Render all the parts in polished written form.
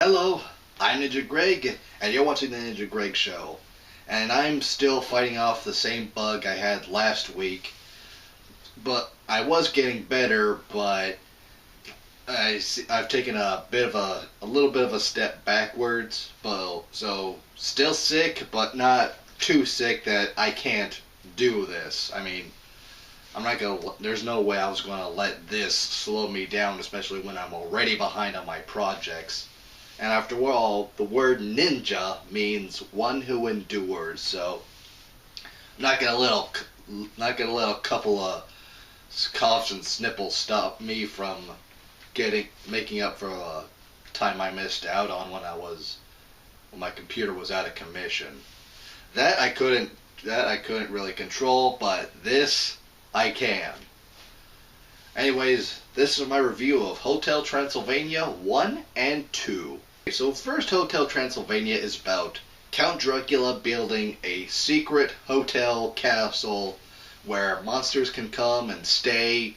Hello, I'm Ninja Greg, and you're watching the Ninja Greg Show. And I'm still fighting off the same bug I had last week, but I was getting better, but I've taken a little bit of a step backwards. But so still sick, but not too sick that I can't do this. I mean, there's no way I was gonna let this slow me down, especially when I'm already behind on my projects. And after all, the word ninja means one who endures. So I'm not gonna let a couple of coughs and sniffles stop me from making up for a time I missed out on when my computer was out of commission. That I couldn't really control, but this I can. Anyways, this is my review of Hotel Transylvania 1 and 2. So first, Hotel Transylvania is about Count Dracula building a secret hotel castle where monsters can come and stay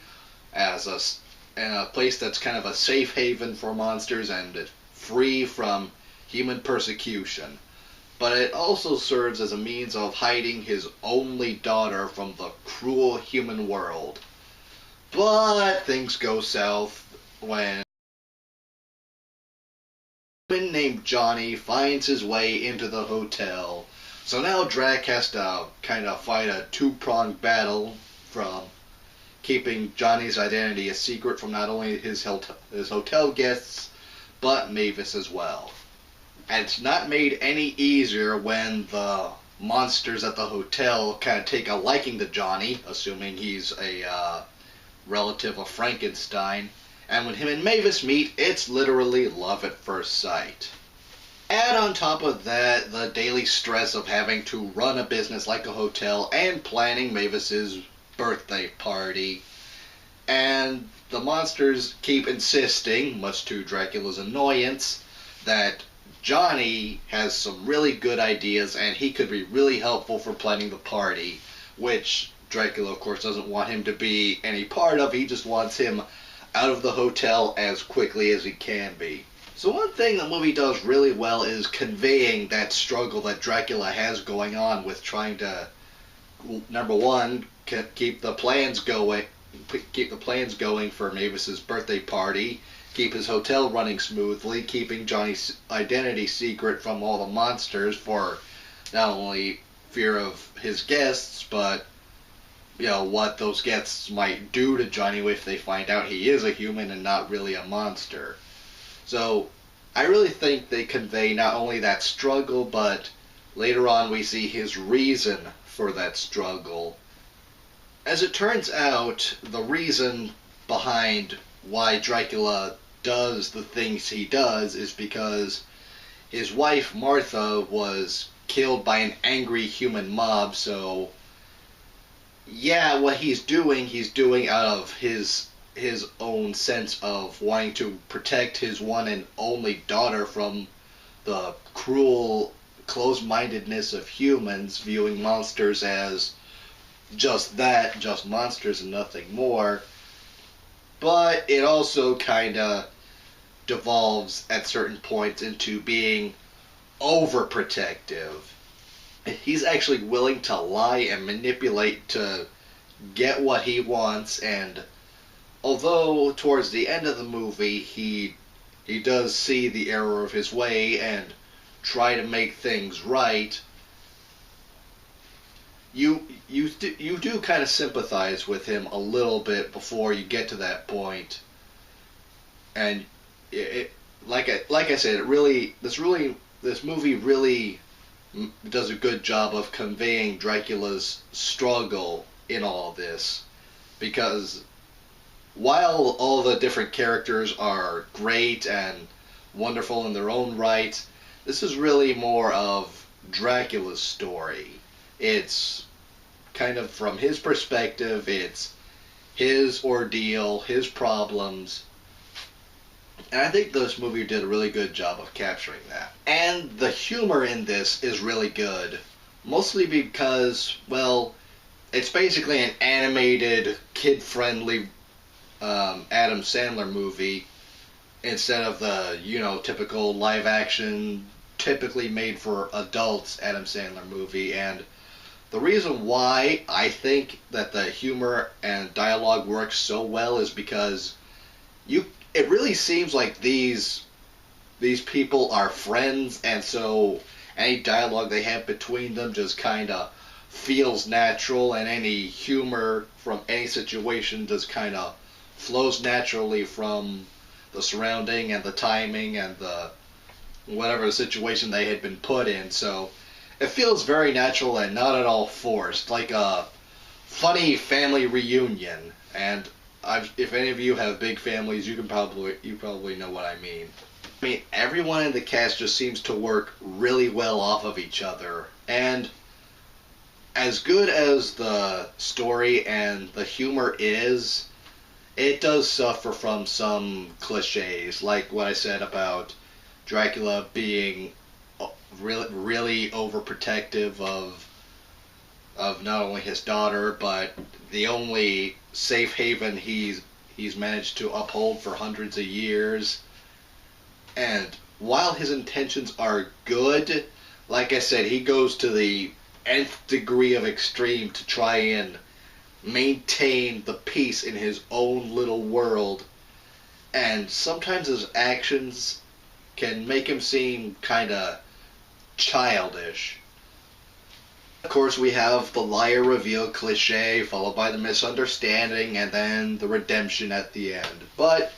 in a place that's kind of a safe haven for monsters and free from human persecution. But it also serves as a means of hiding his only daughter from the cruel human world. But things go south when a woman named Johnny finds his way into the hotel. So now Drac has to kind of fight a two-pronged battle from keeping Johnny's identity a secret from not only his hotel guests, but Mavis as well. And it's not made any easier when the monsters at the hotel kind of take a liking to Johnny, assuming he's a relative of Frankenstein. And when him and Mavis meet, it's literally love at first sight. Add on top of that the daily stress of having to run a business like a hotel and planning Mavis's birthday party. And the monsters keep insisting, much to Dracula's annoyance, that Johnny has some really good ideas and he could be really helpful for planning the party, which Dracula, of course, doesn't want him to be any part of. He just wants him out of the hotel as quickly as he can be. So one thing the movie does really well is conveying that struggle that Dracula has going on with trying to, number one, keep the plans going for Mavis's birthday party, keep his hotel running smoothly, keeping Johnny's identity secret from all the monsters for not only fear of his guests, but what those guests might do to Johnny if they find out he is a human and not really a monster. So I really think they convey not only that struggle, but later on we see his reason for that struggle. As it turns out, the reason behind why Dracula does the things he does is because his wife Martha was killed by an angry human mob. So yeah, what he's doing out of his own sense of wanting to protect his one and only daughter from the cruel closed-mindedness of humans, viewing monsters as just that, just monsters and nothing more. But it also kinda devolves at certain points into being overprotective. He's actually willing to lie and manipulate to get what he wants, and although towards the end of the movie he does see the error of his way and try to make things right, you do kind of sympathize with him a little bit before you get to that point. And like I said, this movie really does a good job of conveying Dracula's struggle in all this, because while all the different characters are great and wonderful in their own right, this is really more of Dracula's story. It's kind of from his perspective, it's his ordeal, his problems. And I think this movie did a really good job of capturing that. And the humor in this is really good, mostly because, well, it's basically an animated, kid-friendly Adam Sandler movie instead of the, typical live action, typically made for adults Adam Sandler movie. And the reason why I think that the humor and dialogue works so well is because it really seems like these people are friends, and so any dialogue they have between them just kind of feels natural, and any humor from any situation just kind of flows naturally from the surrounding and the timing and the whatever situation they had been put in. So it feels very natural and not at all forced, like a funny family reunion. And if any of you have big families, you probably know what I mean. I mean, everyone in the cast just seems to work really well off of each other. And as good as the story and the humor is, it does suffer from some cliches, like what I said about Dracula being really, really overprotective of not only his daughter, but the only safe haven he's managed to uphold for hundreds of years. And while his intentions are good, like I said, he goes to the nth degree of extreme to try and maintain the peace in his own little world. And sometimes his actions can make him seem kind of childish. Of course, we have the liar reveal cliche, followed by the misunderstanding, and then the redemption at the end. But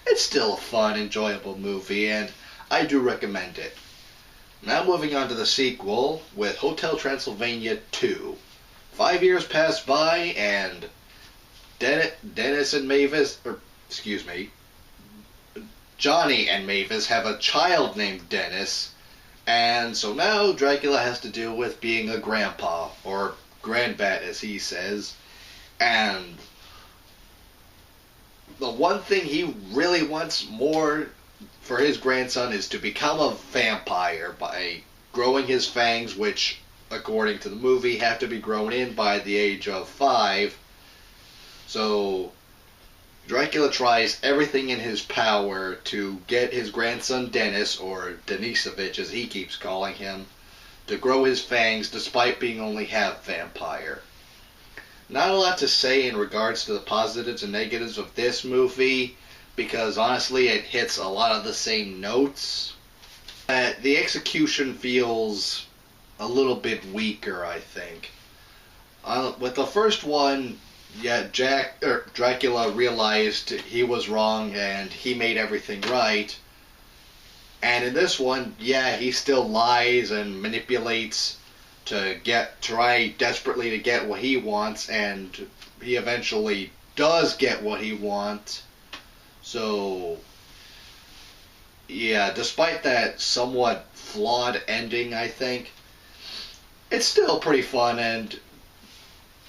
it's still a fun, enjoyable movie, and I do recommend it. Now moving on to the sequel with Hotel Transylvania 2. 5 years pass by, and Dennis and Mavis, or excuse me, Johnny and Mavis have a child named Dennis, and so now Dracula has to deal with being a grandpa, or grandbat as he says, and the one thing he really wants more for his grandson is to become a vampire by growing his fangs, which, according to the movie, have to be grown in by the age of 5. So Dracula tries everything in his power to get his grandson Dennis, or Denisovich as he keeps calling him, to grow his fangs despite being only half vampire. Not a lot to say in regards to the positives and negatives of this movie, because honestly it hits a lot of the same notes. The execution feels a little bit weaker, I think. With the first one, yeah, Dracula realized he was wrong and he made everything right. And in this one, yeah, he still lies and manipulates to try desperately to get what he wants, and he eventually does get what he wants. So, yeah, despite that somewhat flawed ending, I think, it's still pretty fun, and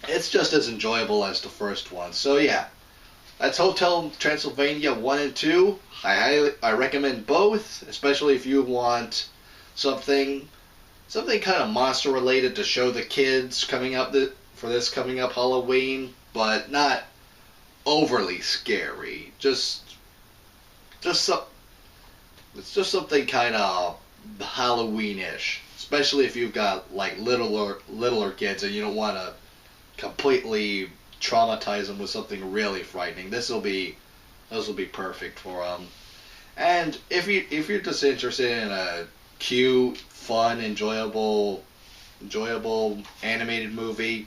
it's just as enjoyable as the first one. So yeah, that's Hotel Transylvania 1 and 2. I recommend both, especially if you want something kind of monster related to show the kids for this coming up Halloween, but not overly scary. It's just something kind of Halloweenish, especially if you've got like littler kids and you don't want to completely traumatize them with something really frightening. This will be perfect for them. And if you're just interested in a cute, fun, enjoyable animated movie,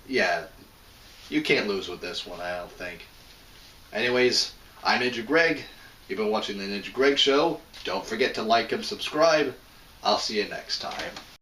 yeah, you can't lose with this one, I don't think. Anyways, I'm Ninja Greg. You've been watching the Ninja Greg Show. Don't forget to like and subscribe. I'll see you next time.